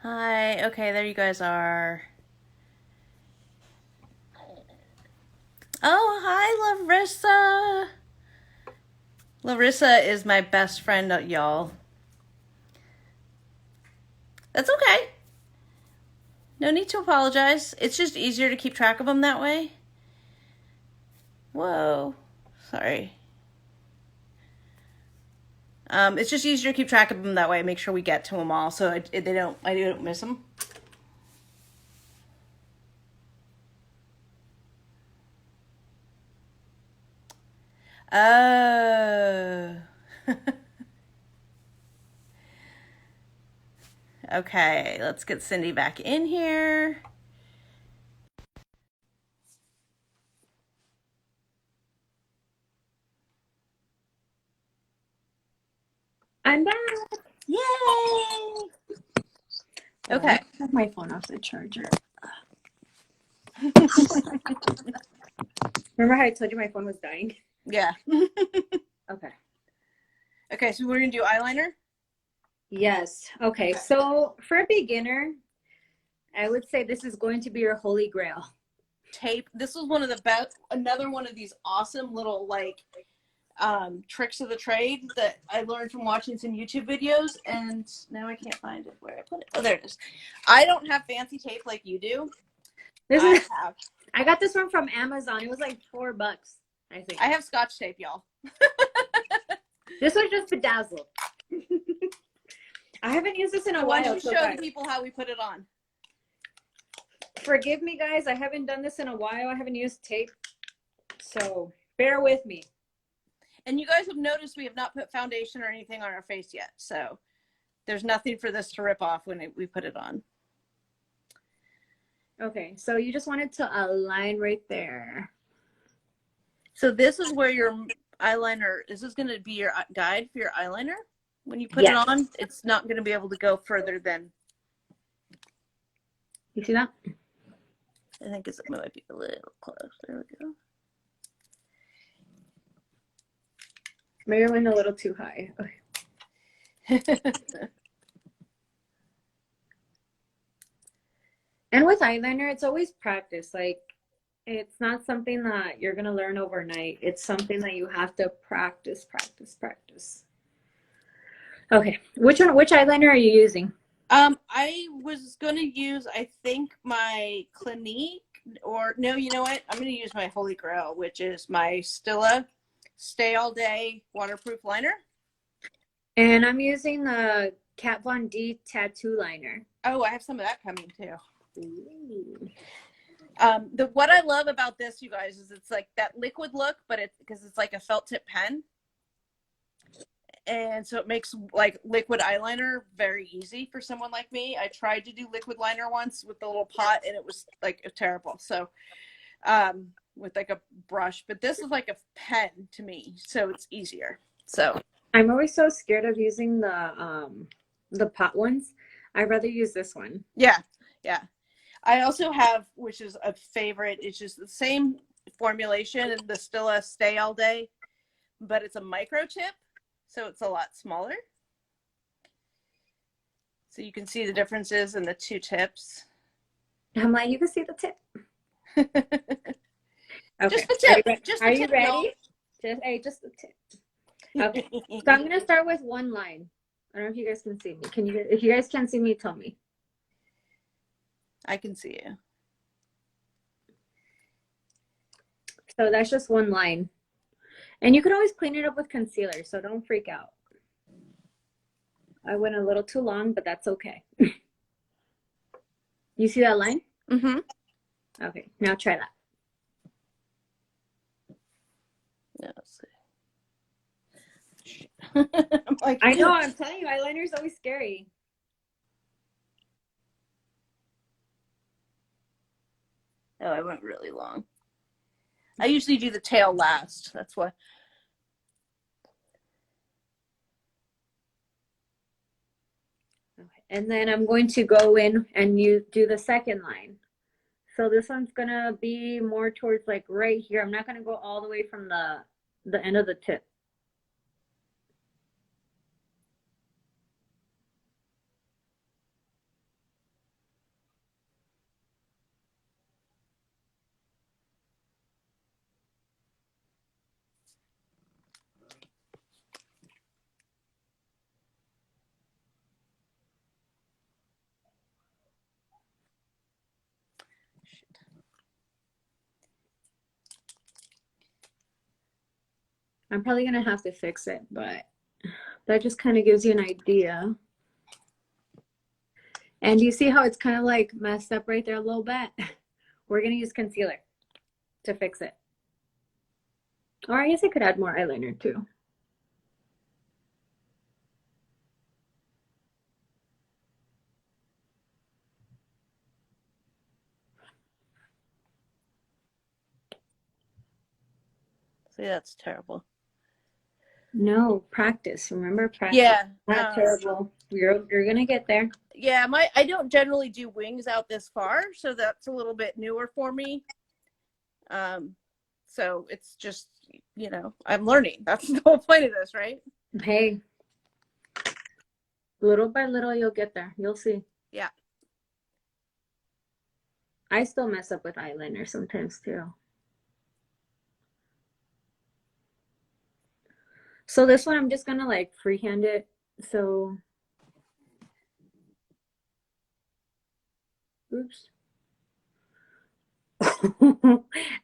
Hi. Okay, there you guys are. Oh, hi, Larissa. Larissa is my best friend, y'all. That's okay. No need to apologize. It's just easier to keep track of them that way. Whoa. Sorry. It's just easier to keep track of them that way. Make sure we get to them all, so I don't miss them. Oh. Okay, let's get Cindy back in here. I'm back. Yay! Okay. Have my phone off the charger. Remember how I told you my phone was dying? Yeah. Okay. Okay, so we're gonna do eyeliner. Yes. Okay. So for a beginner, I would say this is going to be your holy grail. Tape. This was one of the best. Another one of these awesome little tricks of the trade that I learned from watching some YouTube videos, and now I can't find it where I put it. Oh, there it is. I don't have fancy tape like you do. I got this one from Amazon. It was like $4, I think. I have Scotch tape, y'all. This was just bedazzled. I haven't used this in a while. Why don't you show the people how we put it on? Forgive me, guys. I haven't done this in a while. I haven't used tape, so bear with me. And you guys have noticed we have not put foundation or anything on our face yet, so there's nothing for this to rip off when we put it on. Okay, so you just wanted to align right there. So this is where your eyeliner, this is going to be your guide for your eyeliner. When you put it on, it's not going to be able to go further than. You see that? I think it might be a little close. There we go. Maybe I went a little too high. Okay. And with eyeliner, it's always practice. Like, it's not something that you're going to learn overnight. It's something that you have to practice. Okay. Which eyeliner are you using? I was going to use, I think, my Clinique, or no, you know what? I'm going to use my Holy Grail, which is my Stila Stay All Day Waterproof Liner. And I'm using the Kat Von D Tattoo Liner. Oh, I have some of that coming too. What I love about this, you guys, is it's like that liquid look, but because it's like a felt tip pen. And so it makes like liquid eyeliner very easy for someone like me. I tried to do liquid liner once with the little pot and it was like terrible. So with like a brush, but this is like a pen to me, so it's easier. So I'm always so scared of using the pot ones. I'd rather use this one. Yeah. I also have, which is a favorite, it's just the same formulation and the Stila Stay All Day, but it's a micro tip. So it's a lot smaller. So you can see the differences in the two tips. I'm like, you can see the tip. Okay. Just the tip. Are you ready? Just the tip. Okay. So I'm gonna start with one line. I don't know if you guys can see me. If you guys can't see me, tell me. I can see you. So that's just one line. And you can always clean it up with concealer, so don't freak out. I went a little too long, but that's okay. You see that line? Mm-hmm. Okay, now try that. Yeah, let's see. I know, I'm telling you, eyeliner is always scary. Oh, I went really long. I usually do the tail last. That's what. Okay. And then I'm going to go in and you do the second line. So this one's gonna be more towards like right here. I'm not gonna go all the way from the end of the tip. I'm probably gonna have to fix it, but that just kind of gives you an idea. And you see how it's kind of like messed up right there a little bit? We're gonna use concealer to fix it. Or I guess I could add more eyeliner too. See, that's terrible. No, practice. Remember, practice. Yeah. Not terrible. You're gonna get there. Yeah, I don't generally do wings out this far, so that's a little bit newer for me. So it's just, you know, I'm learning. That's the whole point of this, right? Hey, little by little, you'll get there. You'll see. Yeah. I still mess up with eyeliner sometimes too. So this one, I'm just gonna like freehand it. So, oops.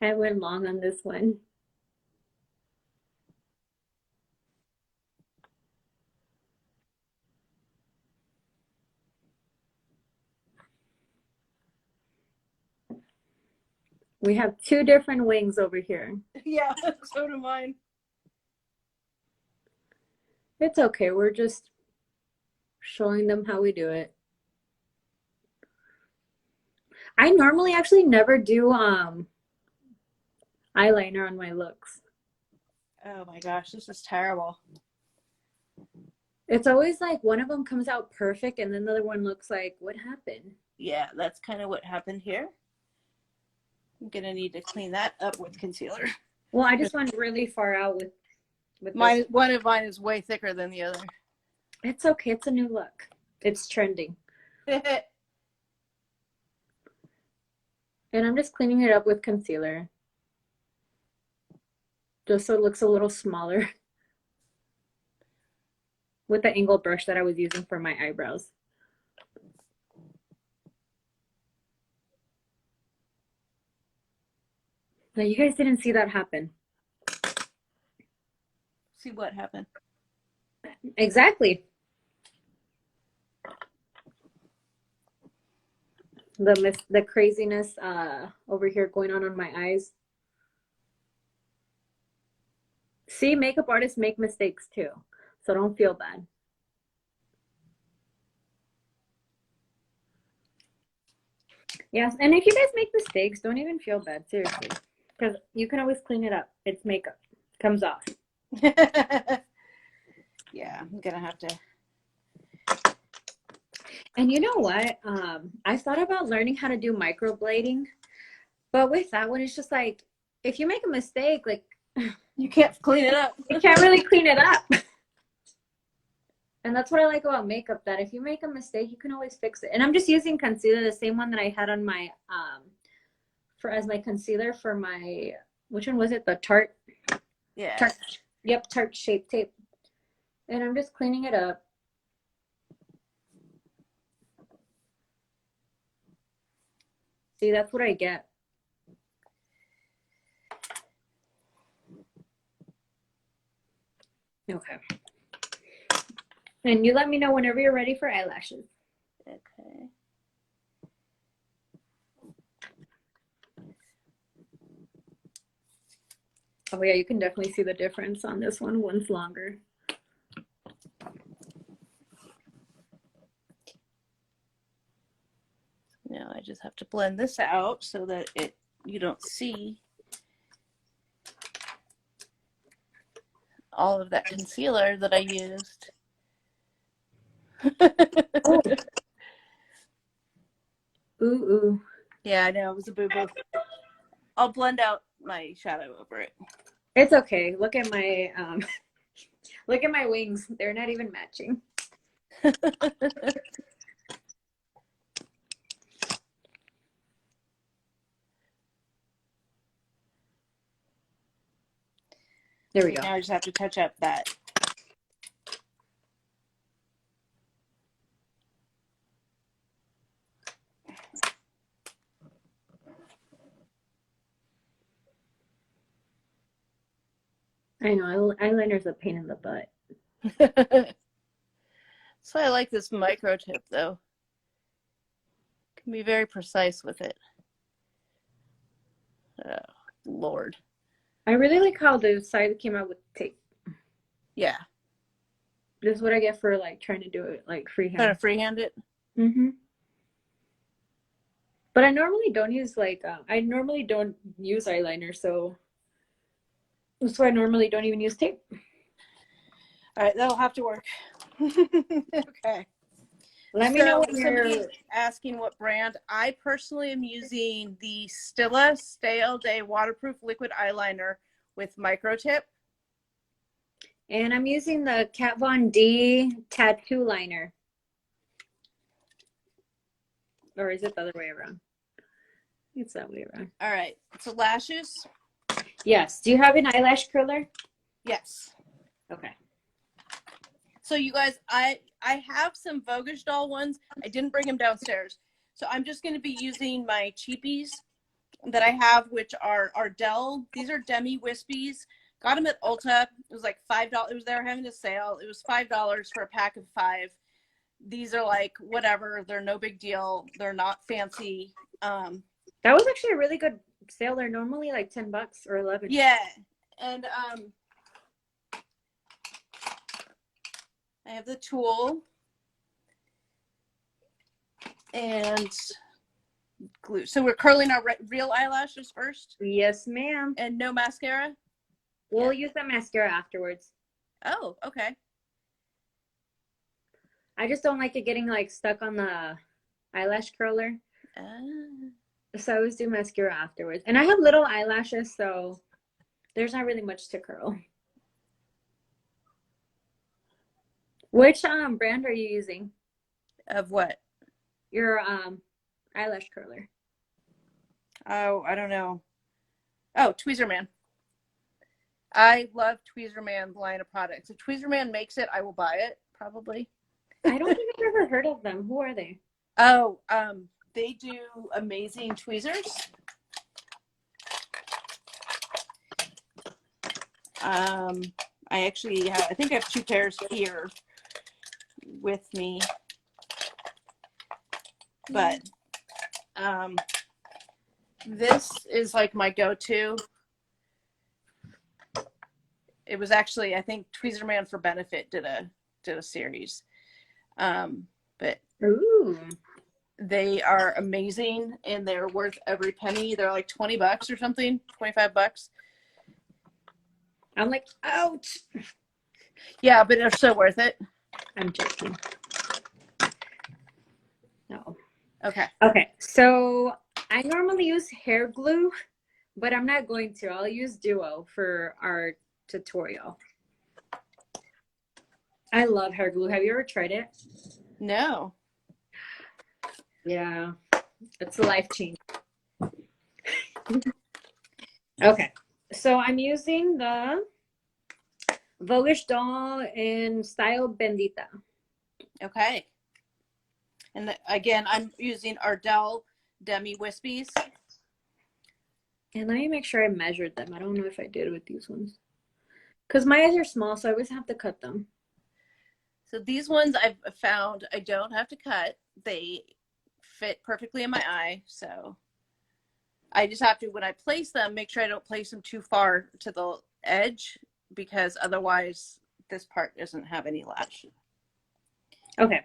I went long on this one. We have two different wings over here. Yeah, so do mine. It's okay. We're just showing them how we do it. I normally actually never do eyeliner on my looks. Oh my gosh, this is terrible. It's always like one of them comes out perfect and then the other one looks like, what happened? Yeah, that's kind of what happened here. I'm gonna need to clean that up with concealer. Well, I just went really far out with Mine. One of mine is way thicker than the other. It's okay. It's a new look. It's trending. And I'm just cleaning it up with concealer. Just so it looks a little smaller. With the angled brush that I was using for my eyebrows. Now you guys didn't see that happen. See what happened? Exactly. The craziness over here going on my eyes. See, makeup artists make mistakes too, so don't feel bad. Yes, and if you guys make mistakes, don't even feel bad, seriously, because you can always clean it up. It's makeup. It comes off. Yeah, I'm gonna have to. And you know what? I thought about learning how to do microblading, but with that one, it's just like, if you make a mistake, like, You can't clean it up. you can't really clean it up. And that's what I like about makeup, that if you make a mistake, you can always fix it. And I'm just using concealer, the same one that I had on my, as my concealer for my, which one was it? The Tarte? Yeah. Tarte, yep, Tarte Shape Tape. And I'm just cleaning it up. See, that's what I get. Okay. And you let me know whenever you're ready for eyelashes. Okay. Oh yeah, you can definitely see the difference on this one. One's longer. Now I just have to blend this out so that you don't see all of that concealer that I used. Oh. Ooh. Yeah, I know, it was a boo-boo. I'll blend out my shadow over it. It's okay. Look at my look at my wings. They're not even matching. There we go. Now I just have to touch up that. I know, eyeliner's a pain in the butt. So I like this micro tip though. Can be very precise with it. Oh, Lord. I really like how the side came out with tape. Yeah. This is what I get for like trying to do it like Trying freehand. to freehand it. Mm-hmm. But I normally don't use I normally don't use eyeliner, so that's why I normally don't even use tape. All right, that'll have to work. Okay. Let me know when somebody you're. asking what brand. I personally am using the Stila Stay All Day Waterproof Liquid Eyeliner with micro tip. And I'm using the Kat Von D tattoo liner. Or is it the other way around? It's that way around. All right. So lashes. Yes. Do you have an eyelash curler? Yes. Okay. So you guys, I have some Voguish doll ones. I didn't bring them downstairs. So I'm just going to be using my cheapies that I have, which are Ardell. These are Demi Wispies. Got them at Ulta. It was like $5. It was, they were having a sale. It was $5 for a pack of 5. These are like whatever. They're no big deal. They're not fancy. That was actually a really good sale. They're normally like $10 or 11. Yeah. And I have the tool and glue. So we're curling our real eyelashes first? Yes, ma'am. And no mascara? We'll use the mascara afterwards. Oh, okay. I just don't like it getting like stuck on the eyelash curler. So I always do mascara afterwards. And I have little eyelashes, so there's not really much to curl. Which brand are you using? Of what? Your eyelash curler. Oh, I don't know. Oh, Tweezerman. I love Tweezerman line of products. If Tweezerman makes it, I will buy it, probably. I don't think I've ever heard of them. Who are they? Oh, they do amazing tweezers. I actually have, I think I have 2 pairs here with me. But this is like my go-to. It was actually, I think Tweezerman for Benefit did a series. But Ooh. they are amazing and they're worth every penny. They're like $20 or something, $25. I'm like, ouch. Yeah, but they're so worth it. I'm joking. No. Okay. Okay, so I normally use hair glue, but I'm not going to. I'll use Duo for our tutorial. I love hair glue. Have you ever tried it? No. Yeah, it's a life change. Okay, so I'm using the Voguish doll in Style Bendita. Okay. And again, I'm using Ardell Demi Wispies. And let me make sure I measured them. I don't know if I did with these ones. Because my eyes are small, so I always have to cut them. So these ones I've found I don't have to cut. They fit perfectly in my eye. So I just have to, when I place them, make sure I don't place them too far to the edge because otherwise this part doesn't have any lash. Okay.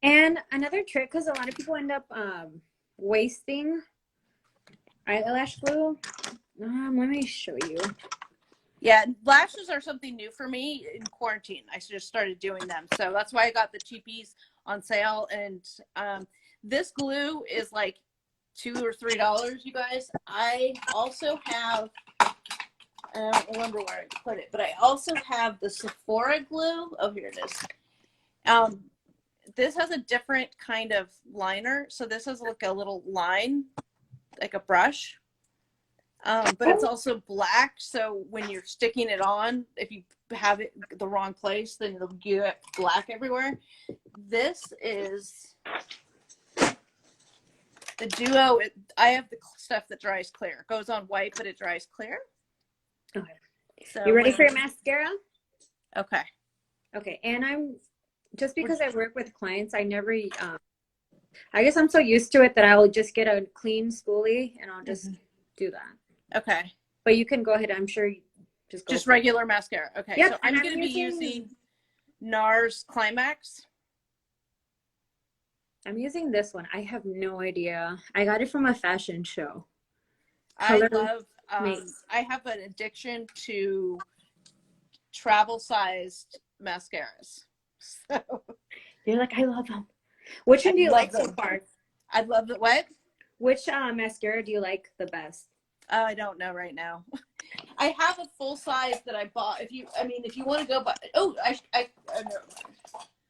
And another trick, because a lot of people end up wasting eyelash glue. Let me show you. Yeah, lashes are something new for me in quarantine. I just started doing them. So that's why I got the cheapies on sale. And this glue is like $2 or $3, you guys. I also have, I don't remember where I put it, but I also have the Sephora glue. Oh, here it is. This has a different kind of liner. So this has like a little line, like a brush. But it's also black. So when you're sticking it on, if you have it the wrong place, then it'll get black everywhere. This is the Duo. I have the stuff that dries clear. It goes on white, but it dries clear. Okay. So You ready for your mascara? Okay. Okay, and I'm just because I work with clients, I never I guess I'm so used to it that I will just get a clean spoolie and I'll just do that. Okay. But you can go ahead. I'm sure you just go. Just regular mascara. Okay. Yep, So I'm going to be using NARS Climax. I'm using this one. I have no idea. I got it from a fashion show. I love, I have an addiction to travel sized mascaras. So You're like, I love them. Which one do you like so far? I love it. What? Which mascara do you like the best? I don't know right now. I have a full size that I bought. If you want to go buy, I know.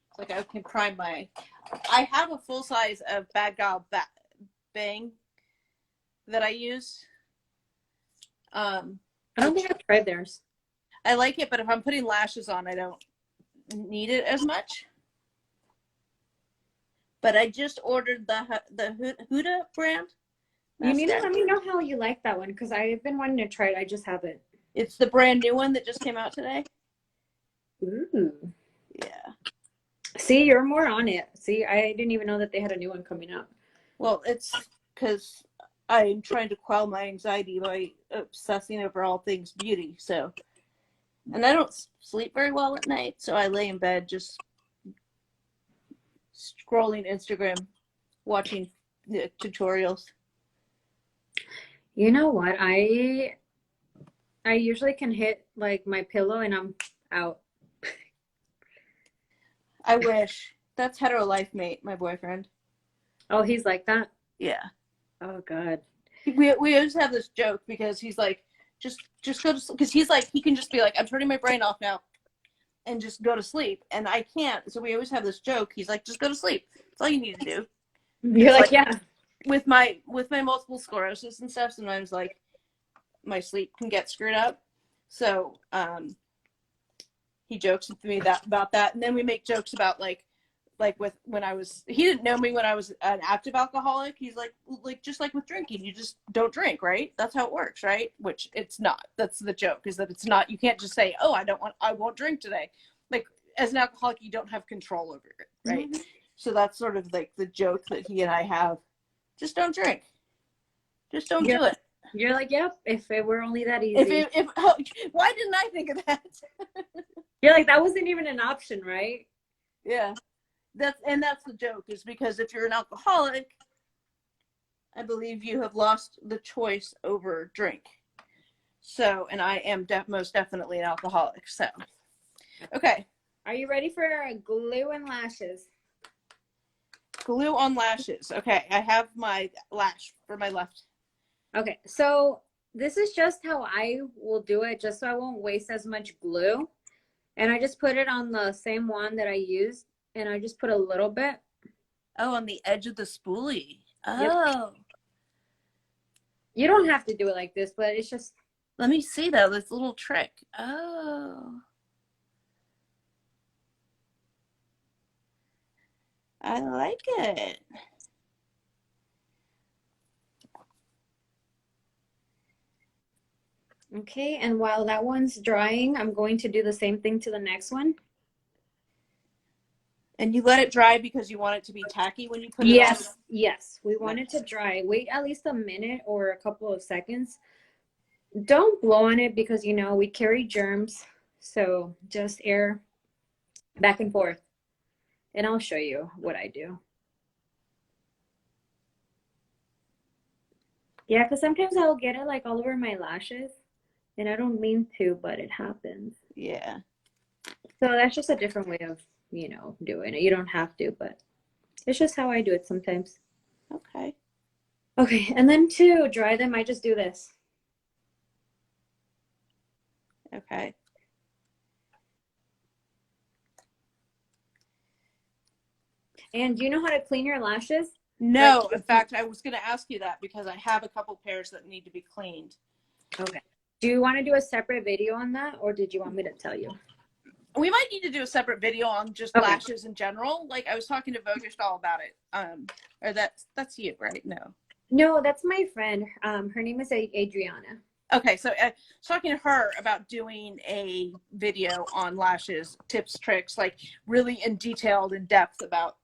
It's like I can prime my. I have a full size of Bad Gal Bang that I use. I don't think I've tried theirs. I like it, but if I'm putting lashes on, I don't need it as much. But I just ordered the Huda brand. You need to let me know how you like that one because I've been wanting to try it. I just haven't. It's the brand new one that just came out today. Ooh. Yeah. See, you're more on it. See, I didn't even know that they had a new one coming out. Well, it's because I'm trying to quell my anxiety by obsessing over all things beauty. So, and I don't sleep very well at night, so I lay in bed just scrolling Instagram, watching tutorials. You know what? I usually can hit like my pillow and I'm out. I wish. That's hetero life mate, my boyfriend. Oh, he's like that? Yeah. Oh God. We always have this joke because he's like, just go to sleep. Because he's like, he can just be like, I'm turning my brain off now and just go to sleep. And I can't. So we always have this joke. He's like, just go to sleep. That's all you need to do. You're like, yeah. With my multiple sclerosis and stuff, sometimes like my sleep can get screwed up. So he jokes with me about that. And then we make jokes about like with when I was, he didn't know me when I was an active alcoholic. He's like just like with drinking, you just don't drink, right? That's how it works, right? Which it's not. That's the joke, is that it's not. You can't just say, oh, I won't drink today. Like as an alcoholic, you don't have control over it, right? Mm-hmm. So that's sort of like the joke that he and I have. Just don't drink. Just don't do it. You're like, yep, if it were only that easy. Why didn't I think of that? You're like, that wasn't even an option, right? Yeah. That's the joke, is because if you're an alcoholic, I believe you have lost the choice over drink. So, and I am most definitely an alcoholic. So, okay. Are you ready for glue and lashes? Glue on lashes. Okay, I have my lash for my left. Okay, so this is just how I will do it, just so I won't waste as much glue. And I just put it on the same one that I used, and I just put a little bit. Oh, on the edge of the spoolie. Oh. Yep. You don't have to do it like this, but it's just. Let me see though, this little trick. Oh. I like it. Okay, and while that one's drying, I'm going to do the same thing to the next one. And you let it dry because you want it to be tacky when you put it on? Yes, we want it to dry. Wait at least a minute or a couple of seconds. Don't blow on it because, you know, we carry germs. So just air back and forth. And I'll show you what I do. Yeah, because sometimes I'll get it like all over my lashes. And I don't mean to, but it happens. Yeah. So that's just a different way of, you know, doing it. You don't have to, but it's just how I do it sometimes. Okay. Okay, and then to dry them, I just do this. Okay. And do you know how to clean your lashes? No, in fact, I was going to ask you that because I have a couple pairs that need to be cleaned. Okay. Do you want to do a separate video on that, or did you want me to tell you? We might need to do a separate video on just lashes in general. Like I was talking to Vogelstall about it. Or that's you, right? No. No, that's my friend. Her name is Adriana. Okay, so I was talking to her about doing a video on lashes, tips, tricks, like really in detailed, in depth about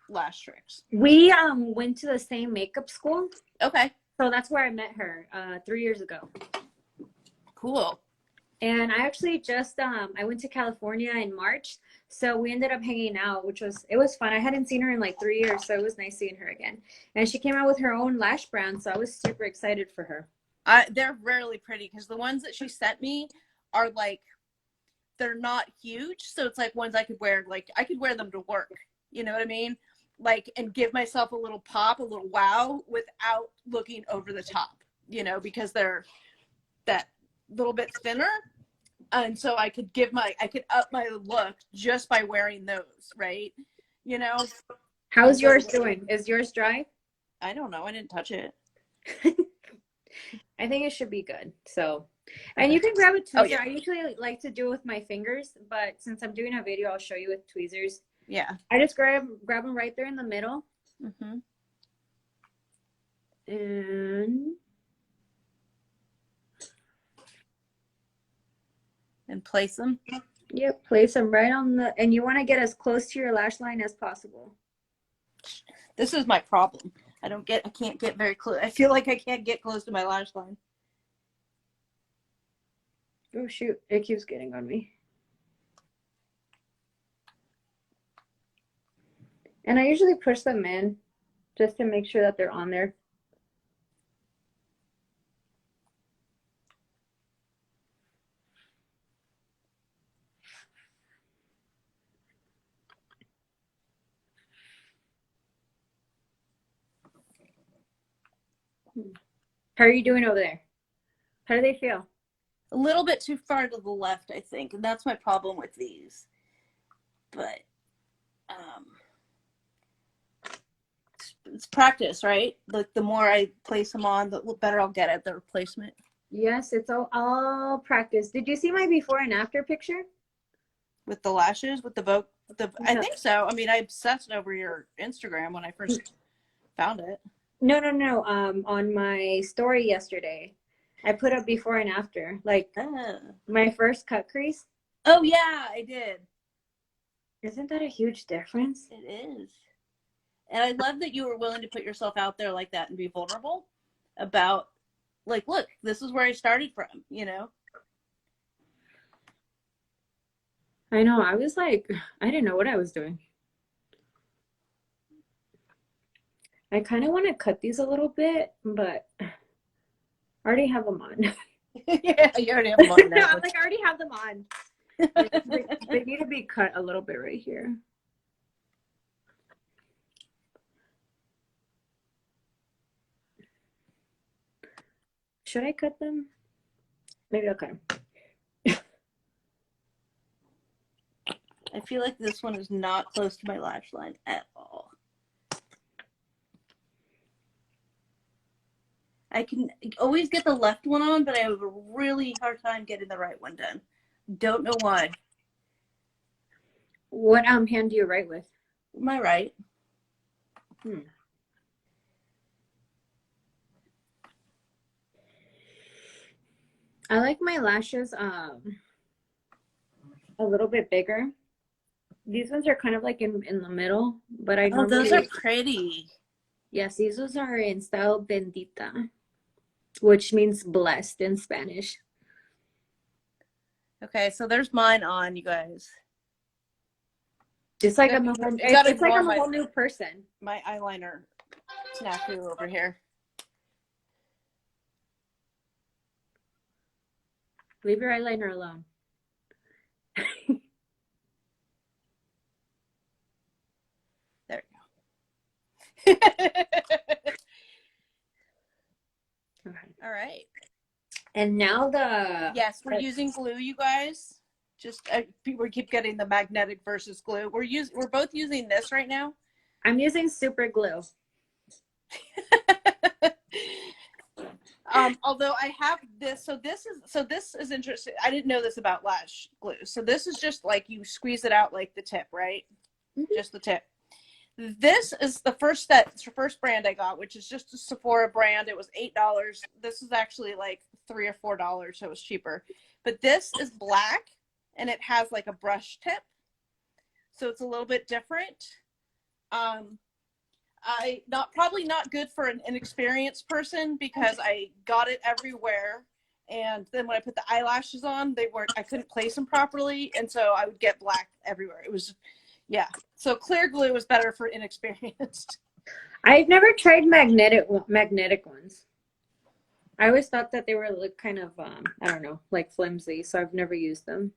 lash tricks. We went to the same makeup school. Okay. So that's where I met her 3 years ago. Cool. And I actually just I went to California in March, so we ended up hanging out, which was fun. I hadn't seen her in like 3 years, so it was nice seeing her again. And she came out with her own lash brand, so I was super excited for her. They're rarely pretty because the ones that she sent me are like, they're not huge, so it's like ones I could wear. Like I could wear them to work. You know what I mean? Like, and give myself a little pop, a little wow, without looking over the top. You know, because they're that little bit thinner. And so I could up my look just by wearing those, right? You know? How's yours doing? Is yours dry? I don't know. I didn't touch it. I think it should be good. So, and you can grab a tweezer. Oh, yeah. I usually like to do it with my fingers, but since I'm doing a video, I'll show you with tweezers. Yeah. I just grab them right there in the middle. Mm-hmm. And place them. Yep, place them right on and you want to get as close to your lash line as possible. This is my problem. I can't get very close. I feel like I can't get close to my lash line. Oh shoot, it keeps getting on me. And I usually push them in just to make sure that they're on there. How are you doing over there? How do they feel? A little bit too far to the left, I think, and that's my problem with these. But it's practice, right? Like the more I place them on, the better I'll get at the replacement. Yes, it's all practice. Did you see my before and after picture? With the lashes, with the Vogue, I think so. I mean, I obsessed over your Instagram when I first found it. No. On my story yesterday, I put up before and after, like my first cut crease. Oh yeah, I did. Isn't that a huge difference? It is. And I love that you were willing to put yourself out there like that and be vulnerable about, like, look, this is where I started from, you know? I know. I was like, I didn't know what I was doing. I kind of want to cut these a little bit, but I already have them on. Yeah, you already have them on now. I'm like, I already have them on. They need to be cut a little bit right here. Should I cut them? Maybe I'll cut them. I feel like this one is not close to my lash line at all. I can always get the left one on, but I have a really hard time getting the right one done. Don't know why. What hand do you write with? My right. I like my lashes a little bit bigger. These ones are kind of like in the middle, but I Oh, those are pretty. Yes, these ones are in style bendita, which means blessed in Spanish. Okay, so there's mine on, you guys. It's like I'm a whole new person. My eyeliner snafu over here. Leave your eyeliner alone. There we go. All right. And now yes, we're using glue, you guys. Just we keep getting the magnetic versus glue. We're both using this right now. I'm using super glue. Although I have this, so this is interesting. I didn't know this about Lash Glue. So this is just like you squeeze it out like the tip, right? Mm-hmm. Just the tip. This is the first brand I got, which is just a Sephora brand. It was $8. This is actually like $3 or $4, so it was cheaper. But this is black and it has like a brush tip, so it's a little bit different. Probably not good for an inexperienced person because I got it everywhere, and then when I put the eyelashes on, I couldn't place them properly, and so I would get black everywhere. It was, yeah. So clear glue was better for inexperienced. I've never tried magnetic ones. I always thought that they were like kind of I don't know, like flimsy, so I've never used them.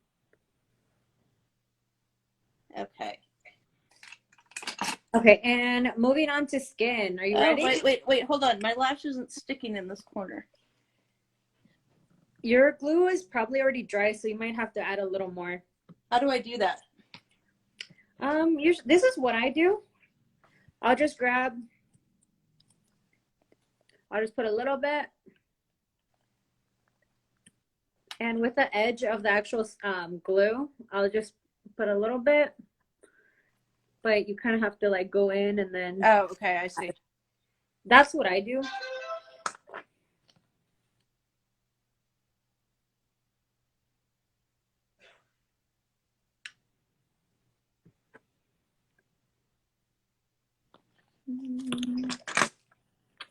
Okay. Okay, and moving on to skin. Are you ready? Wait, hold on. My lash isn't sticking in this corner. Your glue is probably already dry, so you might have to add a little more. How do I do that? This is what I do. I'll just put a little bit. And with the edge of the actual glue, I'll just put a little bit. But you kind of have to like go in and then. Oh, okay, I see. That's what I do.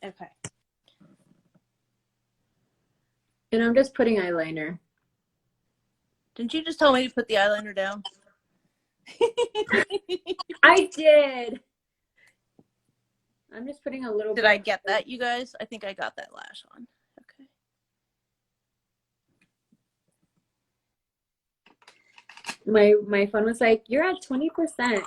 Okay. And I'm just putting eyeliner. Didn't you just tell me to put the eyeliner down? I did. I'm just putting a little bit. Did I get that, you guys? I think I got that lash on. Okay. My phone was like, you're at 20%.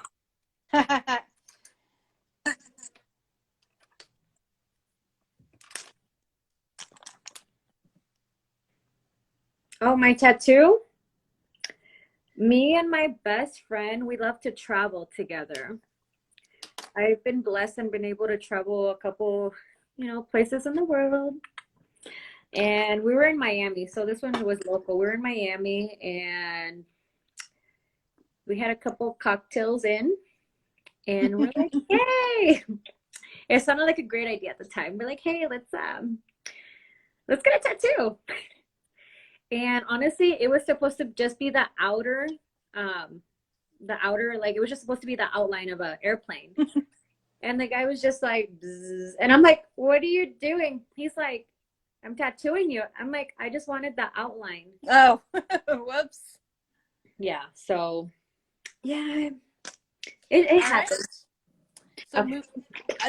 Oh, my tattoo? Me and my best friend, we love to travel together. I've been blessed and been able to travel a couple, places in the world. And we were in Miami, so this one was local. We were in Miami, and we had a couple cocktails in, and we're like, yay! It sounded like a great idea at the time. We're like, hey, let's get a tattoo. And honestly, it was supposed to just be the outer, like it was just supposed to be the outline of an airplane. And the guy was just like, bzzz. And I'm like, what are you doing? He's like, I'm tattooing you. I'm like, I just wanted the outline. Oh, whoops. Yeah, so, yeah, it happens. Right. So okay.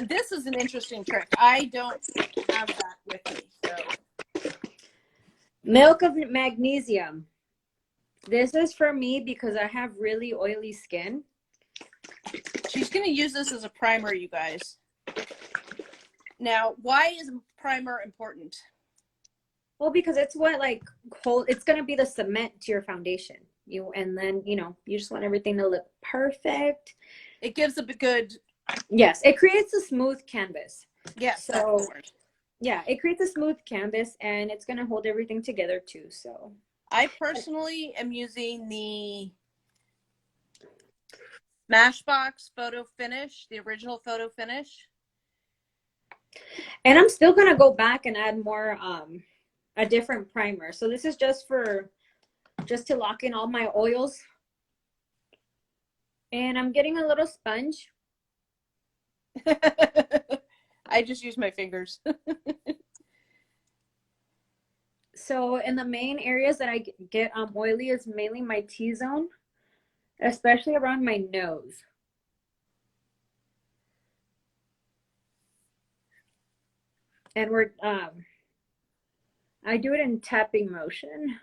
This is an interesting trick. I don't have that with me, so. Milk of magnesium. This is for me because I have really oily skin. She's going to use this as a primer, you guys. Now, why is primer important? Well, because it's what it's going to be the cement to your foundation. And then, you just want everything to look perfect. It gives a good. Yes, it creates a smooth canvas. Yes, so, that's the word. Yeah, it creates a smooth canvas, and it's going to hold everything together too. So I personally am using the Smashbox Photo Finish, the original Photo Finish. And I'm still going to go back and add more, a different primer. So this is just to lock in all my oils. And I'm getting a little sponge. I just use my fingers. So in the main areas that I get oily is mainly my T-zone, especially around my nose. And I do it in tapping motion.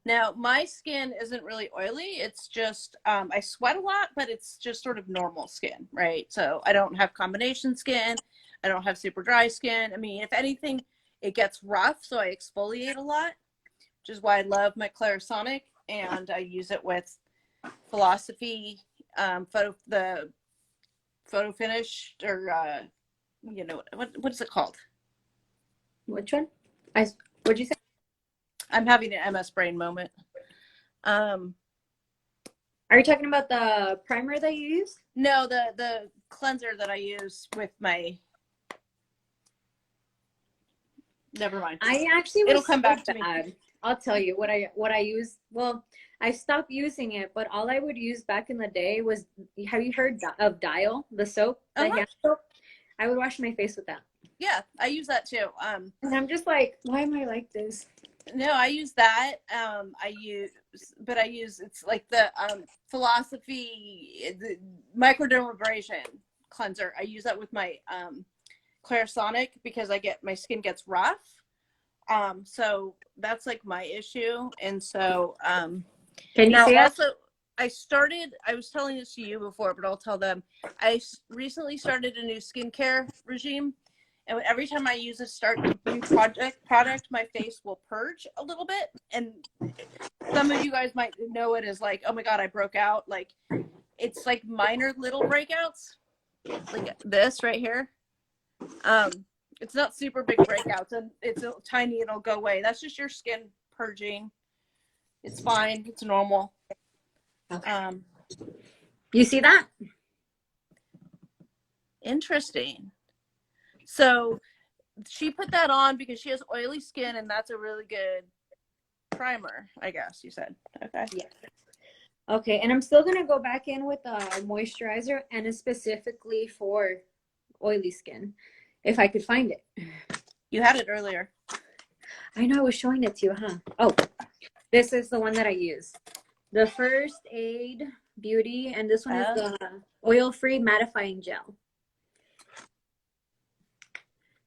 Now, my skin isn't really oily. It's just, I sweat a lot, but it's just sort of normal skin, right? So I don't have combination skin. I don't have super dry skin. I mean, if anything, it gets rough, so I exfoliate a lot, which is why I love my Clarisonic, and I use it with Philosophy, the Photo Finish, or, what is it called? Which one? What'd you say? I'm having an MS brain moment. Are you talking about the primer that you use? No, the cleanser that I use with my. Never mind. I actually was It'll come back to me. bad. I'll tell you what I use. Well, I stopped using it, but all I would use back in the day was, have you heard of Dial, the soap, the hand soap? I would wash my face with that. Yeah, I use that too. And I'm just like, why am I like this? No, I use that. I use it's like the Philosophy the microdermabrasion cleanser. I use that with my Clarisonic because my skin gets rough. So that's like my issue, and so Can you see it? also I was telling this to you before, but I'll tell them. I recently started a new skincare regime, and every time I use a new product, my face will purge a little bit. And some of you guys might know it as like, oh my God, I broke out. Like, it's like minor little breakouts, like this right here. It's not super big breakouts, and it's tiny and it'll go away. That's just your skin purging. It's fine. It's normal. Okay. You see that? Interesting. So she put that on because she has oily skin, and that's a really good primer, I guess you said. Okay. Yeah. Okay, and I'm still gonna go back in with a moisturizer, and it's specifically for oily skin, if I could find it. You had it earlier. I know, I was showing it to you, huh? Oh, this is the one that I use. The First Aid Beauty, and this one is the oil-free mattifying gel.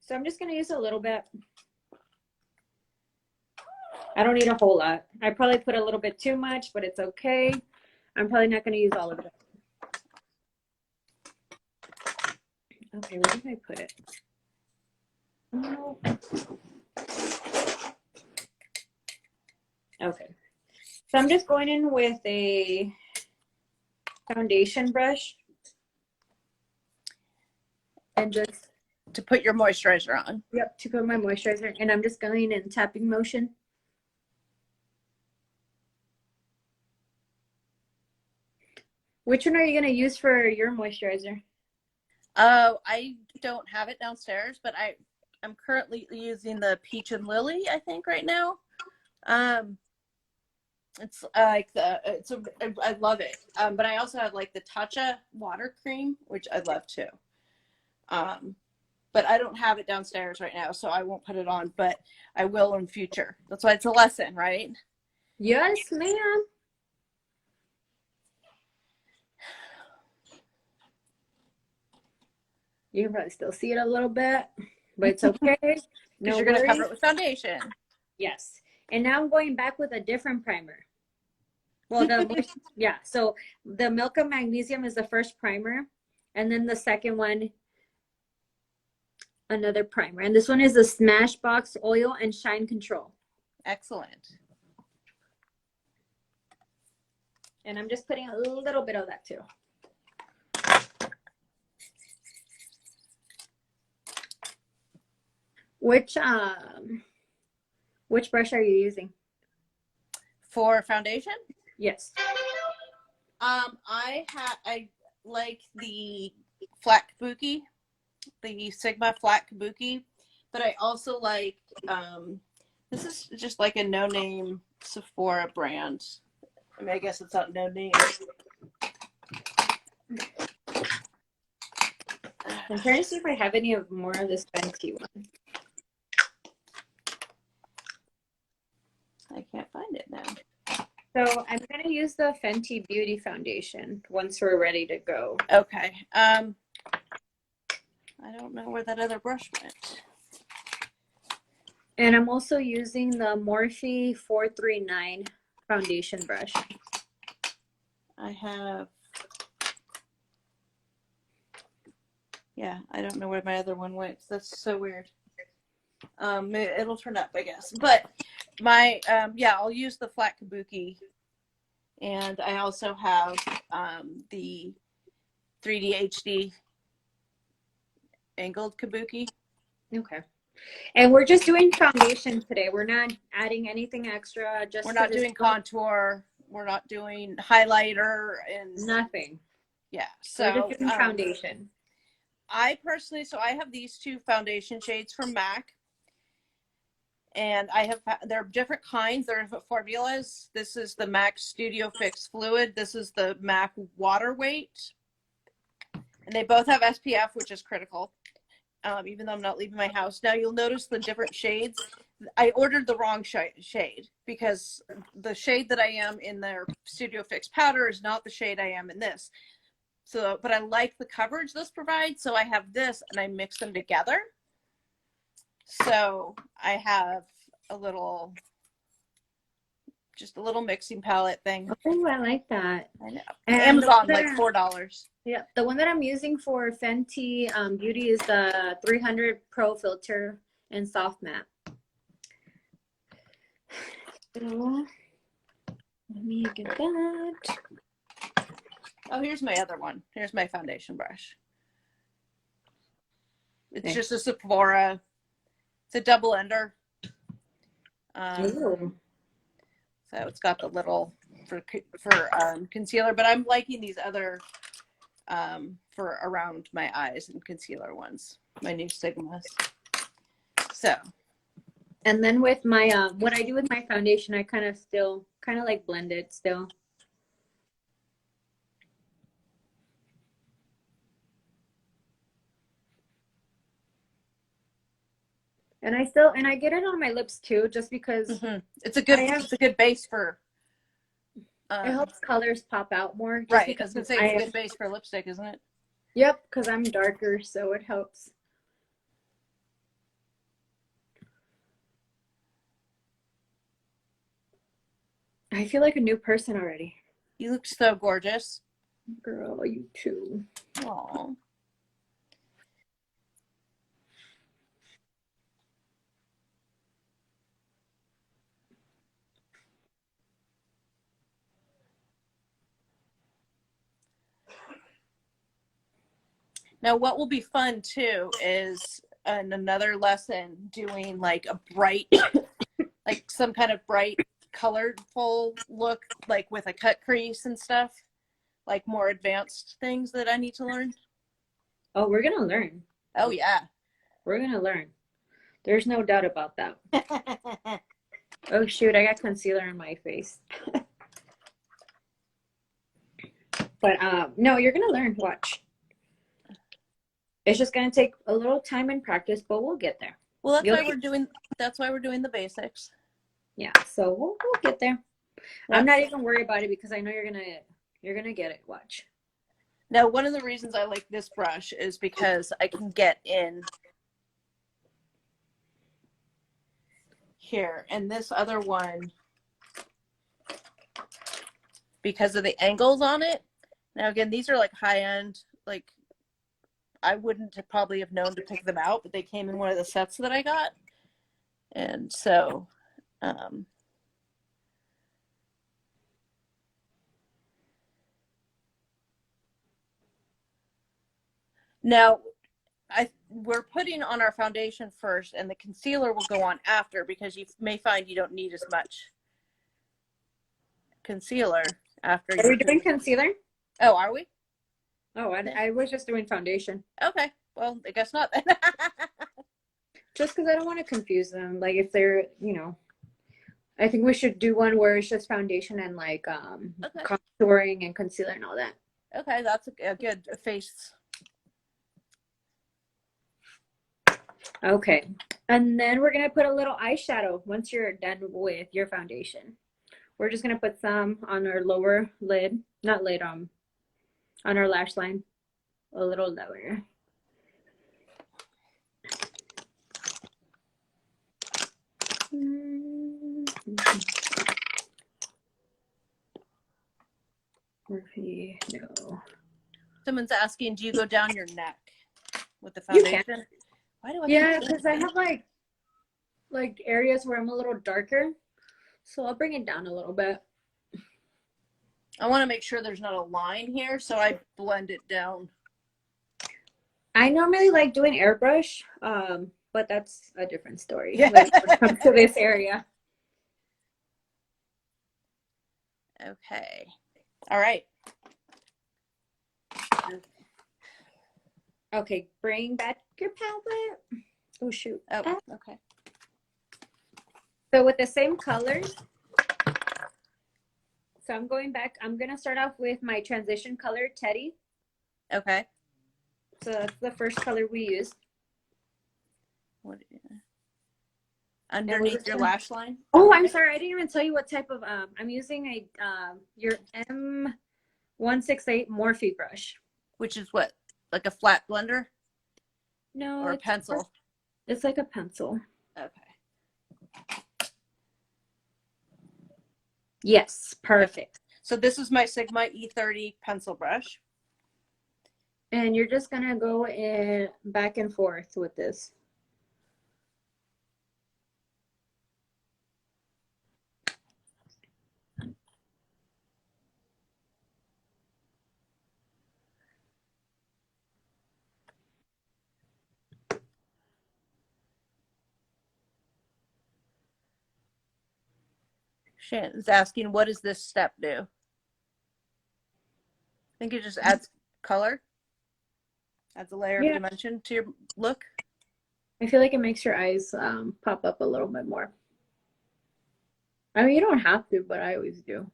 So I'm just gonna use a little bit. I don't need a whole lot. I probably put a little bit too much, but it's okay. I'm probably not gonna use all of it. Okay, where did I put it? Oh. Okay. So I'm just going in with a foundation brush and just to put your moisturizer on. Yep, to put my moisturizer, and I'm just going in tapping motion. Which one are you going to use for your moisturizer? I don't have it downstairs, but I'm currently using the Peach and Lily, I think, right now. It's like I love it. But I also have like the Tatcha water cream, which I love too. But I don't have it downstairs right now, so I won't put it on, but I will in future. That's why it's a lesson, right? Yes, ma'am. You can probably still see it a little bit, but it's okay. Because you're going to cover it with foundation. Yes. And now I'm going back with a different primer. Well, yeah, so the Milk of Magnesium is the first primer, and then the second one, another primer. And this one is the Smashbox Oil and Shine Control. Excellent. And I'm just putting a little bit of that too. Which brush are you using? For foundation? Yes. I like the flat kabuki, the Sigma flat kabuki, but I also like this is just like a no-name Sephora brand. I mean, I guess it's not no name. I'm trying to see if I have any of more of this Fenty one. I can't find it now. So I'm going to use the Fenty Beauty Foundation once we're ready to go. Okay. I don't know where that other brush went. And I'm also using the Morphe 439 foundation brush. I have, yeah, I don't know where my other one went. That's so weird. It'll turn up, I guess. But my, yeah, I'll use the flat kabuki. And I also have the 3D HD angled kabuki. Okay. And we're just doing foundation today. We're not adding anything extra. Just we're not doing contour. We're not doing highlighter and nothing. Yeah. So we're just doing foundation. I personally, so I have these two foundation shades from MAC. And I have, there are different kinds, there are different formulas. This is the MAC Studio Fix Fluid. This is the MAC Water Weight. And they both have SPF, which is critical, even though I'm not leaving my house. Now you'll notice the different shades. I ordered the wrong shade because the shade that I am in their Studio Fix powder is not the shade I am in this. So, but I like the coverage this provides. So I have this and I mix them together. So I have a little, just a little mixing palette thing. Oh, I like that. I know. And Amazon, like $4. Yeah, the one that I'm using for Fenty Beauty is the 300 Pro Filter and Soft Matte. So, let me get that. Oh, here's my other one. Here's my foundation brush. It's just a Sephora. It's a double ender. So it's got the little for concealer, but I'm liking these other for around my eyes and concealer ones, my new Sigmas. So. And then with my, what I do with my foundation, I kind of like blend it still. And I get it on my lips too, just because it's a good base for. It helps colors pop out more. Right, because it's a good base for lipstick, isn't it? Yep, because I'm darker, so it helps. I feel like a new person already. You look so gorgeous. Girl, you too. Aww. Now, what will be fun too is another lesson doing like a bright, like some kind of bright, colorful look, like with a cut crease and stuff, like more advanced things that I need to learn. Oh, we're gonna learn. Oh yeah, we're gonna learn. There's no doubt about that. Oh shoot, I got concealer on my face. But no, you're gonna learn. Watch. It's just gonna take a little time and practice, but we'll get there. Well, that's why we're doing the basics. Yeah, so we'll get there. Yeah. I'm not even worried about it because I know you're gonna get it. Watch. Now, one of the reasons I like this brush is because I can get in here, and this other one, because of the angles on it. Now, again, these are like high-end, like I wouldn't probably have known to pick them out, but they came in one of the sets that I got. And so, now we're putting on our foundation first, and the concealer will go on after, because you may find you don't need as much concealer after. Are we doing concealer? Oh, are we? Oh, I was just doing foundation. Okay, well, I guess not then. Just because I don't want to confuse them. Like if they're, I think we should do one where it's just foundation and like contouring and concealer and all that. Okay, that's a good face. Okay, and then we're gonna put a little eyeshadow once you're done with your foundation. We're just gonna put some on our lower lid, not lid, on our lash line, a little lower. No. Someone's asking, do you go down your neck with the foundation? Why do I? Yeah, because I have like areas where I'm a little darker, so I'll bring it down a little bit. I want to make sure there's not a line here, so I blend it down. I normally like doing airbrush, but that's a different story when it comes to this area. Okay. All right. Okay, bring back your palette. Oh, shoot. Oh, okay. So with the same colors, so I'm going back. I'm going to start off with my transition color, Teddy. Okay. So that's the first color we used. What? Underneath your lash line? Oh, I'm sorry. I didn't even tell you what type of, I'm using a, your M168 Morphe brush. Which is what? Like a flat blender? No. Or a pencil? It's like a pencil. Okay. Yes, perfect. So this is my Sigma E30 pencil brush. And you're just going to go in back and forth with this. Shannon's asking, what does this step do? I think it just adds color. Adds a layer of dimension to your look. I feel like it makes your eyes pop up a little bit more. I mean, you don't have to, but I always do.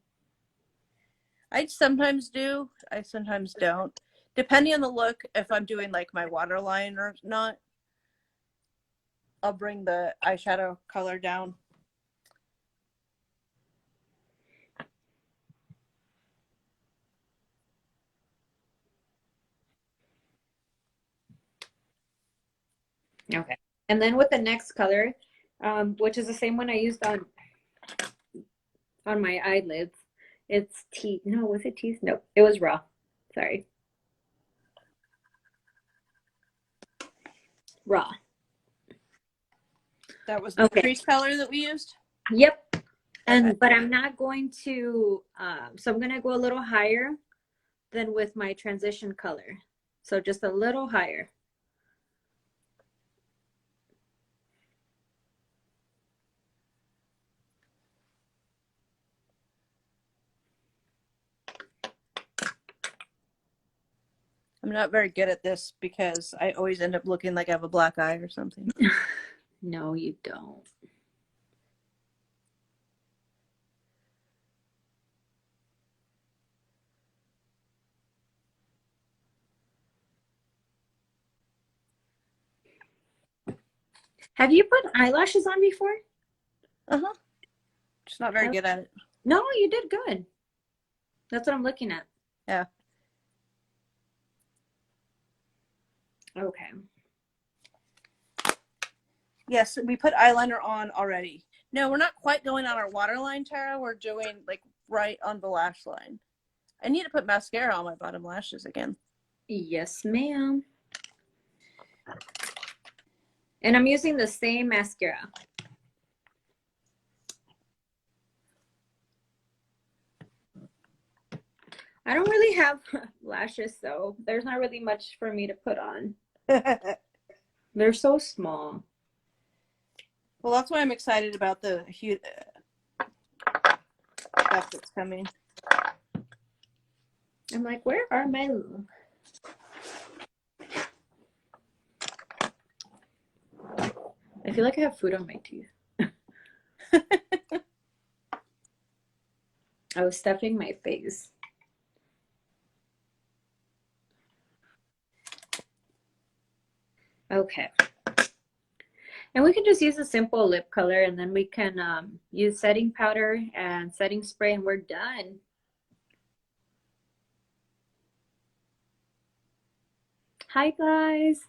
I sometimes do. I sometimes don't. Depending on the look, if I'm doing like my waterline or not, I'll bring the eyeshadow color down. Okay. And then with the next color, which is the same one I used on my eyelids, it's tea. No, was it teeth? No, it was raw. Sorry. Raw. That was the crease color that we used? Yep. And but I'm not going to, so I'm going to go a little higher than with my transition color. So just a little higher. I'm not very good at this because I always end up looking like I have a black eye or something. No, you don't. Have you put eyelashes on before? Uh-huh. Just not very good at it. No, you did good. That's what I'm looking at. Yeah. Okay. Yes, we put eyeliner on already. No, we're not quite going on our waterline, Tara. We're doing like right on the lash line. I need to put mascara on my bottom lashes again. Yes, ma'am. And I'm using the same mascara. I don't really have lashes, so there's not really much for me to put on. They're so small. Well, that's why I'm excited about the huge stuff that's coming. I'm like, where are my... I feel like I have food on my teeth. I was stuffing my face. Okay. And we can just use a simple lip color, and then we can use setting powder and setting spray, and we're done. Hi, guys.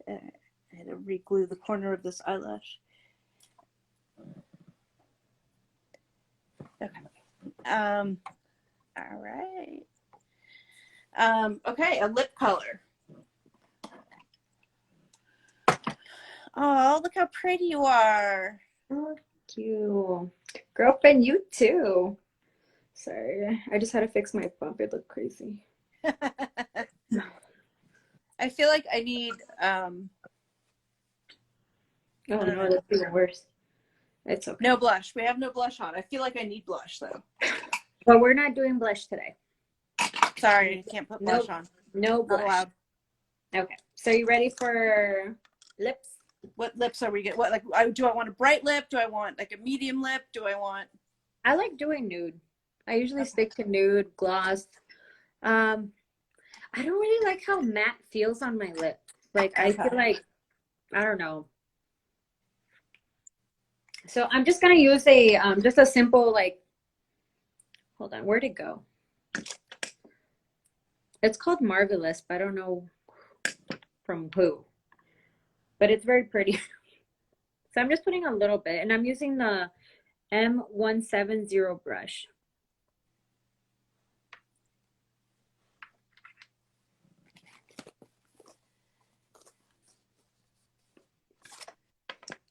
I had to re-glue the corner of this eyelash. Okay. All right. Okay, a lip color. Oh, look how pretty you are. Oh, thank you. Girlfriend, you too. Sorry, I just had to fix my bump. It looked crazy. I feel like I need Oh no, that's even worse. It's okay. No blush. We have no blush on. I feel like I need blush though. But we're not doing blush today. Sorry, I can't put blush on. No blush. Not allowed. Okay, So you ready for lips? What lips are we getting? What, like, do I want a bright lip? Do I want like a medium lip? Do I want? I like doing nude. I usually stick to nude, gloss. I don't really like how matte feels on my lip. Like, I feel like, I don't know. So I'm just gonna use a just a simple, like, hold on, where'd it go? It's called Marvelous, but I don't know from who. But it's very pretty. So I'm just putting a little bit, and I'm using the M170 brush.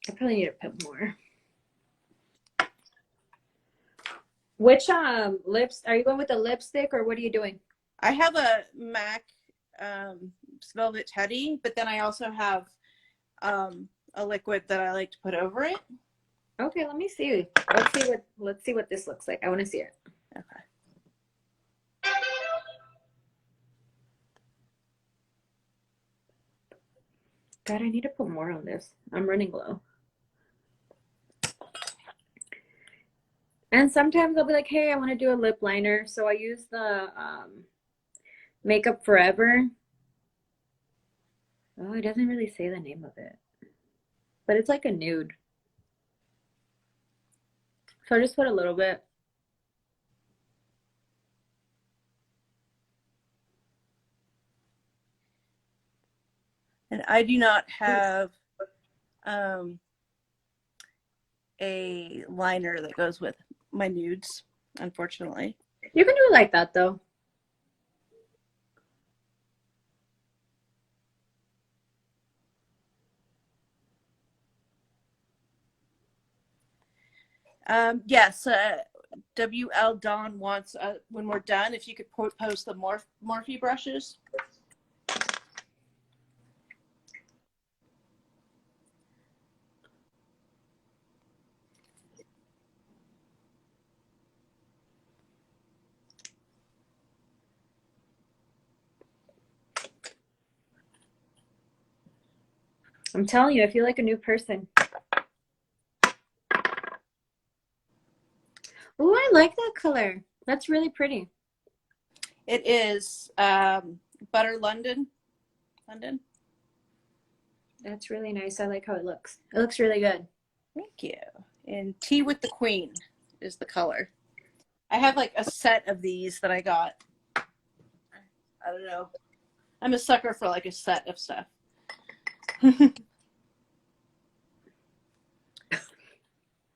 I probably need to put more. Which lips are you going with, the lipstick, or what are you doing? I have a MAC Velvet Teddy, but then I also have a liquid that I like to put over it. Okay, let me see. Let's see what this looks like. I want to see it. Okay. God, I need to put more on this. I'm running low. And sometimes I'll be like, hey, I want to do a lip liner. So I use the Makeup Forever. Oh, it doesn't really say the name of it. But it's like a nude. So I just put a little bit. And I do not have a liner that goes with my nudes, unfortunately. You can do it like that, though. Yes, WL Dawn wants, when we're done, if you could post the Morphe brushes. I'm telling you, I feel like a new person. Oh, I like that color. That's really pretty. It is Butter London. That's really nice. I like how it looks. It looks really good. Thank you. And Tea with the Queen is the color. I have like a set of these that I got. I don't know. I'm a sucker for like a set of stuff.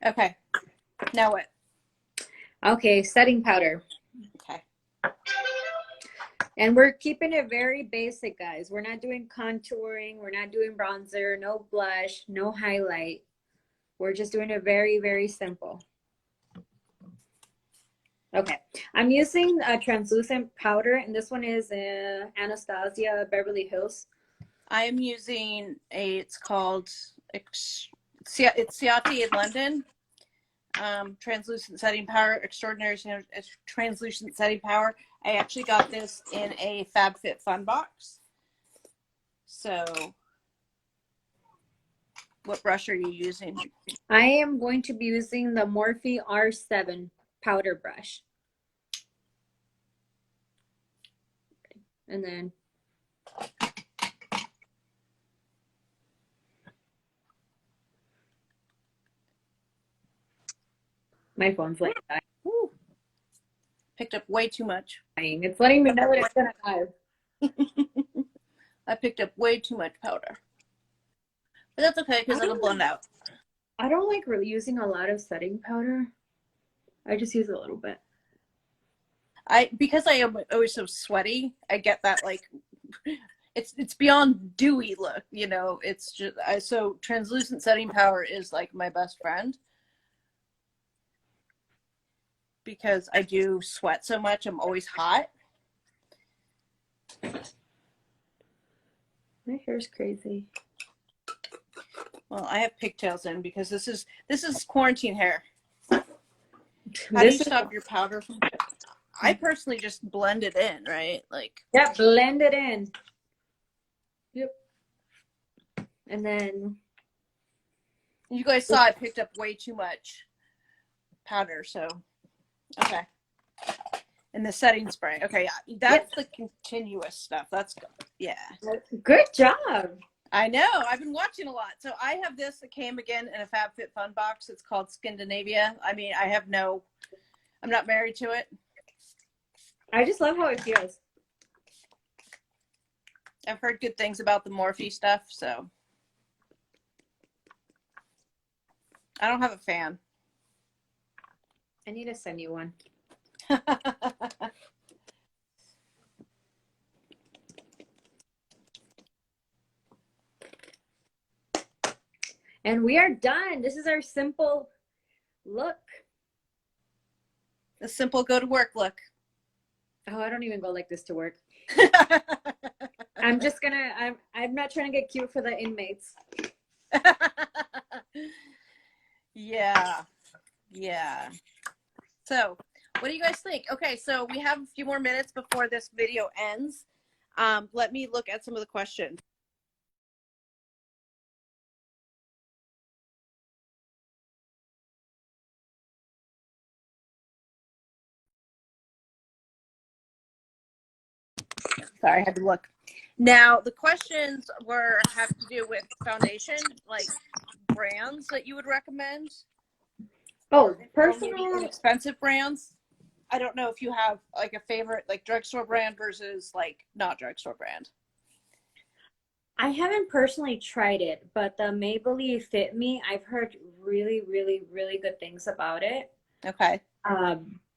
Okay. Now what? Okay, setting powder. Okay. And we're keeping it very basic, guys. We're not doing contouring. We're not doing bronzer, no blush, no highlight. We're just doing it very, very simple. Okay, I'm using a translucent powder, and this one is Anastasia Beverly Hills. I am using it's called, it's Ciati in London. Translucent setting power, extraordinary translucent setting power. I actually got this in a FabFitFun box. So what brush are you using? I am going to be using the Morphe R7 powder brush. And then my phone's like dying. Ooh. Picked up way too much. It's letting me know that it's gonna die. I picked up way too much powder. But that's okay because it'll blend out. I don't like really using a lot of setting powder. I just use a little bit. Because I am always so sweaty, I get that like it's beyond dewy look, you know. It's just so translucent setting power is like my best friend. Because I do sweat so much, I'm always hot. My hair's crazy. Well, I have pigtails in because this is quarantine hair. How do you stop your powder from? I personally just blend it in, right? Like, yeah, blend it in. Yep. And then You guys saw I picked up way too much powder, so okay. And the setting spray. Okay, yeah, that's the continuous stuff. That's good. Yeah. Good job. I know. I've been watching a lot. So I have this that came again in a FabFitFun box. It's called Skindinavia. I mean, I'm not married to it. I just love how it feels. I've heard good things about the Morphe stuff, so I don't have a fan. I need to send you one. And we are done. This is our simple look. A simple go to work look. Oh, I don't even go like this to work. I'm not trying to get cute for the inmates. Yeah. So what do you guys think? Okay, so we have a few more minutes before this video ends. Let me look at some of the questions. Sorry, I had to look. Now, the questions have to do with foundation, like brands that you would recommend. Oh, Personal inexpensive brands. I don't know if you have like a favorite, like drugstore brand versus like not drugstore brand. I haven't personally tried it, but the Maybelline Fit Me, I've heard really, really, really good things about it. Okay.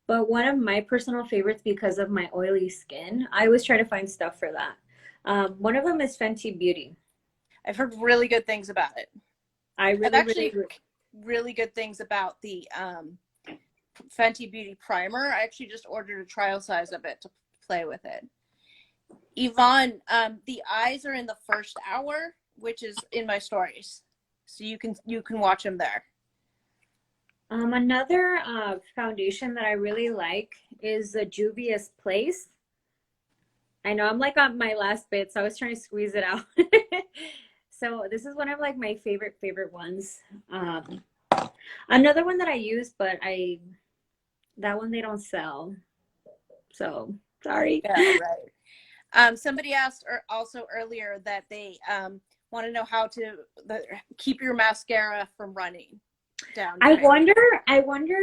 But one of my personal favorites, because of my oily skin, I always try to find stuff for that. One of them is Fenty Beauty. I've heard really good things about it. I've actually really good things about the Fenty Beauty primer. I actually just ordered a trial size of it to play with it. Yvonne, the eyes are in the first hour, which is in my stories, so you can watch them there. Another foundation that I really like is the Juvia's Place. I know I'm like on my last bit, so I was trying to squeeze it out. So this is one of like my favorite ones. Another one that I use, but that one they don't sell. So sorry. Yeah, right. Somebody asked also earlier that they want to know how to keep your mascara from running down. I wonder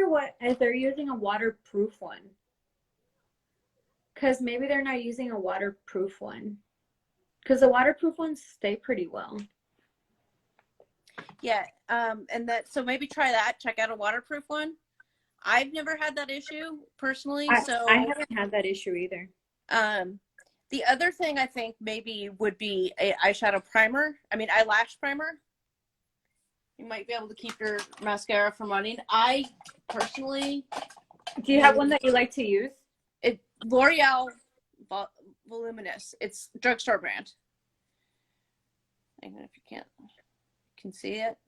what if they're using a waterproof one. Because maybe they're not using a waterproof one. Because the waterproof ones stay pretty well. Yeah, and so maybe try that. Check out a waterproof one. I've never had that issue personally, so I haven't had that issue either. The other thing I think maybe would be a eyeshadow primer. I mean, eyelash primer. You might be able to keep your mascara from running. I personally. Do you have one that you like to use? L'Oreal Voluminous. It's drugstore brand. I don't know if you can see it.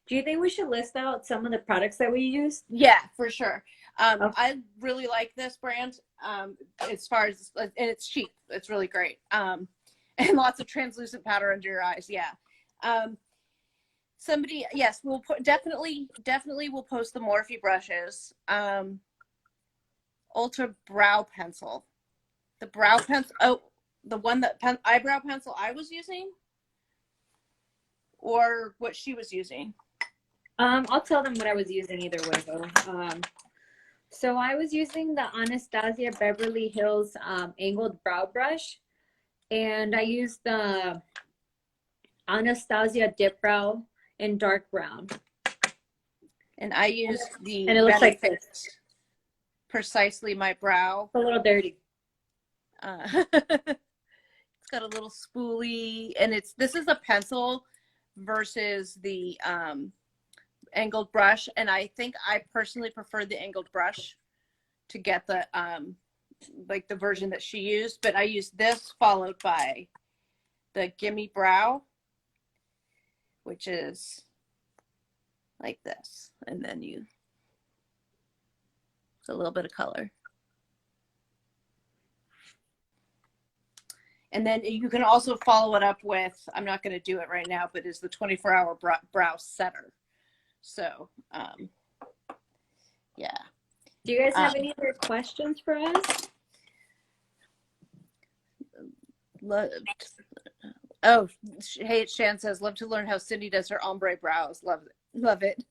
Do you think we should list out some of the products that we use? Yeah, for sure. Okay. I really like this brand. As far as, and it's cheap. It's really great. And lots of translucent powder under your eyes. Yeah. Yes, we'll definitely we'll post the Morphe brushes. Ultra brow pencil. The brow pencil. Oh, the one that eyebrow pencil I was using, or what she was using. I'll tell them what I was using either way though. So I was using the Anastasia Beverly Hills angled brow brush, and I used the Anastasia dip brow in dark brown. And I used the, and it looks like this. Precisely my brow. It's a little dirty. It's got a little spoolie, and this is a pencil versus the angled brush, and I think I personally prefer the angled brush to get the like the version that she used, but I used this followed by the Gimme Brow, which is like this, and then a little bit of color. And then you can also follow it up with, I'm not going to do it right now, but is the 24-hour brow setter. So, yeah. Do you guys have any other questions for us? Oh, hey, Shan says, love to learn how Cindy does her ombre brows. Love it.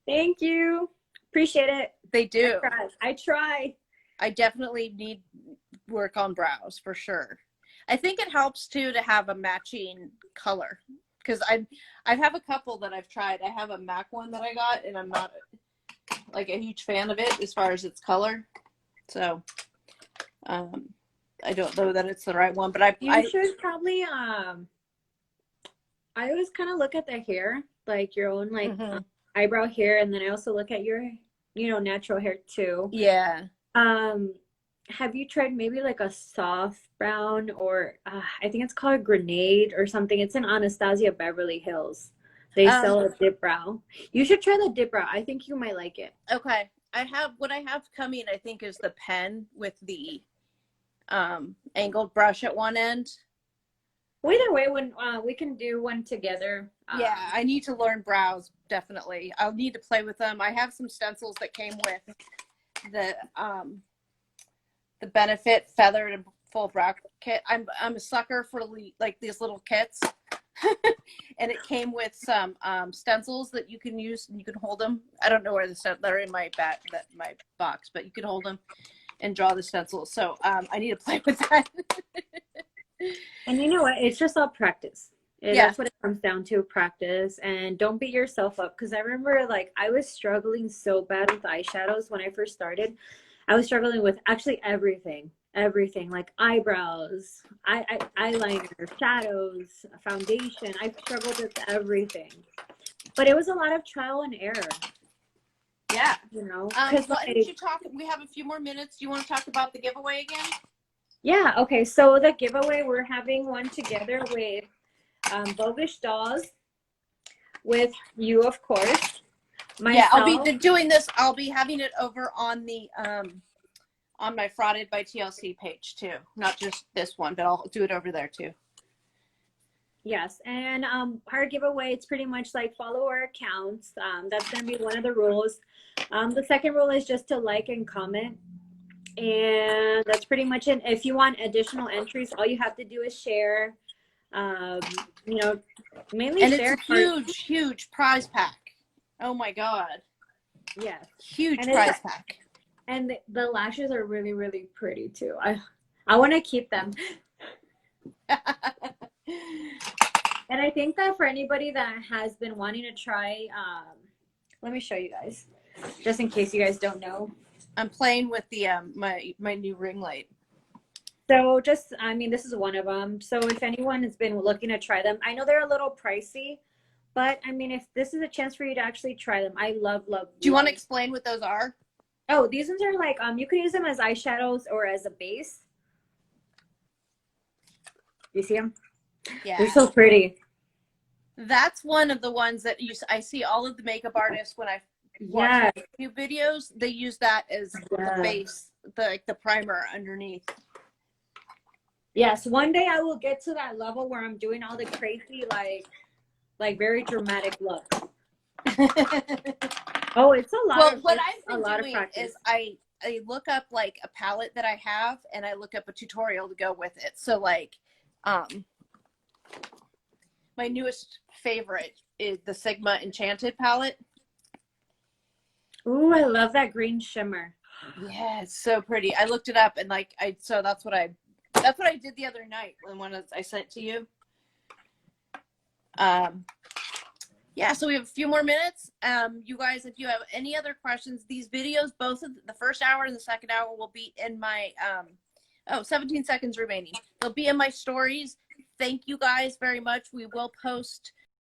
Thank you. Appreciate it. They do. I try. I definitely need work on brows for sure. I think it helps too to have a matching color, because I have a couple that I've tried. I have a MAC one that I got, and I'm not like a huge fan of it as far as its color. So I don't know that it's the right one, but I should probably I always kind of look at the hair, like your own like eyebrow hair, and then I also look at your natural hair too. Yeah. Have you tried maybe like a soft brown, or I think it's called Grenade or something? It's in Anastasia Beverly Hills. They sell a dip brow. You should try the dip brow. I think you might like it. Okay. What I have coming, I think, is the pen with the angled brush at one end. Well, either way, when we can do one together. Yeah, I need to learn brows, definitely. I'll need to play with them. I have some stencils that came with the Benefit Feathered and Full Brow Kit. I'm a sucker for like these little kits. And it came with some stencils that you can use, and you can hold them. I don't know where they're in my box, but you can hold them and draw the stencils. So I need to play with that. And you know what? It's just all practice. Yeah. That's what it comes down to, practice. And don't beat yourself up, because I remember like I was struggling so bad with eyeshadows when I first started. I was struggling with actually everything, like eyebrows, eyeliner, shadows, foundation. I struggled with everything, but it was a lot of trial and error. Yeah. Because why don't you talk? We have a few more minutes. Do you want to talk about the giveaway again? Yeah. Okay. So the giveaway, we're having one together with Bogish Dolls, with you, of course. Myself. Yeah, I'll be doing this. I'll be having it over on the on my Frauded by TLC page too. Not just this one, but I'll do it over there too. Yes, and our giveaway, it's pretty much like follow our accounts. That's going to be one of the rules. The second rule is just to like and comment. And that's pretty much it. If you want additional entries, all you have to do is share. Mainly and share. It's a huge prize pack. Oh my God. Yes. Huge prize pack. And the lashes are really, really pretty too. I want to keep them. And I think that for anybody that has been wanting to try, let me show you guys, just in case you guys don't know. I'm playing with the my new ring light. So this is one of them. So if anyone has been looking to try them, I know they're a little pricey, but I mean, if this is a chance for you to actually try them, I love. Do you want to explain what those are? Oh, these ones are like, you can use them as eyeshadows or as a base. You see them? Yeah. They're so pretty. That's one of the ones that I see all of the makeup artists when I watch YouTube videos, they use that as the base, the primer underneath. Yes, one day I will get to that level where I'm doing all the crazy, like very dramatic looks. Oh, it's a lot. Well, what I've been doing is I look up like a palette that I have, and I look up a tutorial to go with it. So like, my newest favorite is the Sigma Enchanted palette. Ooh, I love that green shimmer. Yeah, it's so pretty. I looked it up, and like so that's what I did the other night when I sent to you. Yeah, so we have a few more minutes. You guys, if you have any other questions, these videos, both of the first hour and the second hour, will be in my 17 seconds remaining. They'll be in my stories. Thank you guys very much. We will post